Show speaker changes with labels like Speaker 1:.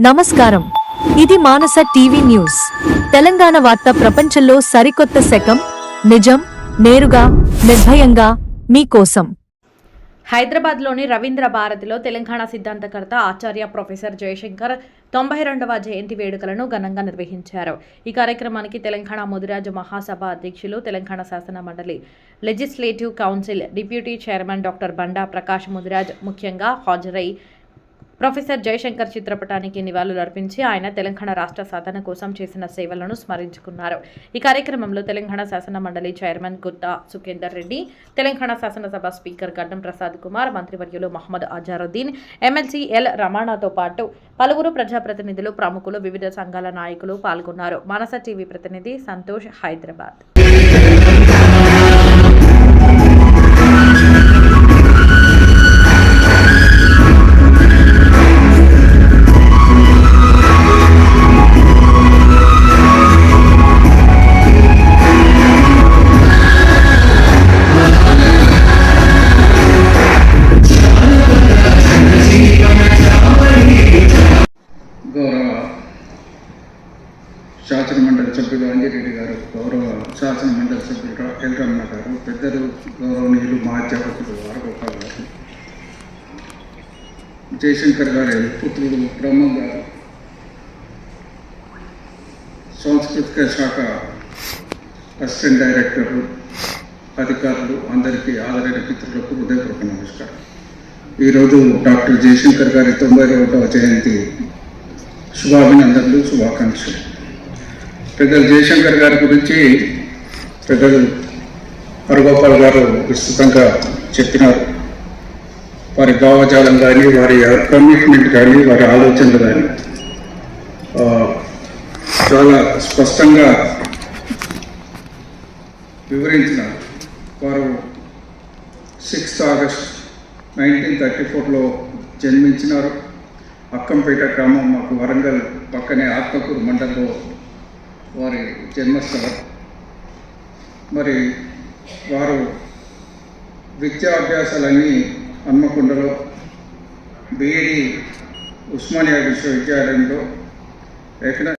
Speaker 1: నమస్కారం. ఇది మానస TV news. Telangana వార్త ప్రపంచంలో సరికొత్త శకం. నిజం, నేరుగా, నిర్భయంగా మీకోసం.
Speaker 2: హైదరాబాద్లోని రవీంద్ర భారతిలో తెలంగాణ సిద్ధాంతకర్త ఆచార్య ప్రొఫెసర్ జయశంకర్ 92వ జయంతి వేడుకలను ఘనంగా నిర్వహించారు. ఈ కార్యక్రమానికి తెలంగాణ ముదిరాజు మహాసభ అధ్యక్షులు, తెలంగాణ శాసన మండలి legislative council deputy chairman doctor Banda Prakash Mudiraj ముఖ్యంగా హాజరై ప్రొఫెసర్ జయశంకర్ చిత్రపటానికి నివాళులర్పించి ఆయన తెలంగాణ రాష్ట్ర సాధన కోసం చేసిన సేవలను స్మరించుకున్నారు. ఈ కార్యక్రమంలో తెలంగాణ శాసన మండలి చైర్మన్ గుత్తా సుఖేందర్ రెడ్డి, తెలంగాణ శాసనసభ స్పీకర్ గడ్డం ప్రసాద్ కుమార్, మంత్రివర్యులు మహమ్మద్ అజారుద్దీన్, ఎమ్మెల్సీ ఎల్ రమణతో పాటు పలువురు ప్రజాప్రతినిధులు, ప్రముఖులు, వివిధ సంఘాల నాయకులు పాల్గొన్నారు. మానస టీవీ ప్రతినిధి సంతోష్, హైదరాబాద్.
Speaker 3: శాసన మండలి సభ్యులు అంజిరెడ్డి గారు, గౌరవ శాసన మండలి సభ్యులు ఎల్ రమణ గారు, పెద్దలు గౌరవనీయులు మా అధ్యాపకులు వారగోపాల్ గారు, జయశంకర్ గారి పుత్రుడు బ్రహ్మం గారు, సాంస్కృతిక శాఖ అసిస్టెంట్ డైరెక్టర్లు, అధికారులు, అందరికీ ఆదరైన మిత్రులకు హృదయపూర్వక నమస్కారం. ఈరోజు డాక్టర్ జయశంకర్ గారి 91వ జయంతి శుభాభినందనలు, శుభాకాంక్షలు. పెద్దలు జయశంకర్ గారి గురించి పెద్దలు హరగోపాల్ గారు విస్తృతంగా చెప్పినారు. వారి భావజాలం కానీ, వారి కమిట్మెంట్ కానీ, వారి ఆలోచనలు కానీ చాలా స్పష్టంగా వివరించినారు. వారు 6 ఆగస్ట్ 1934లో జన్మించినారు. అక్కంపేట గ్రామం, మాకు వరంగల్ పక్కనే ఆత్మకూరు మండలంలో వారి జన్మస్థలం. మరి వారు విద్యాభ్యాసాలన్నీ హన్మకొండలో, బీఈడి ఉస్మానియా విశ్వవిద్యాలయంలో,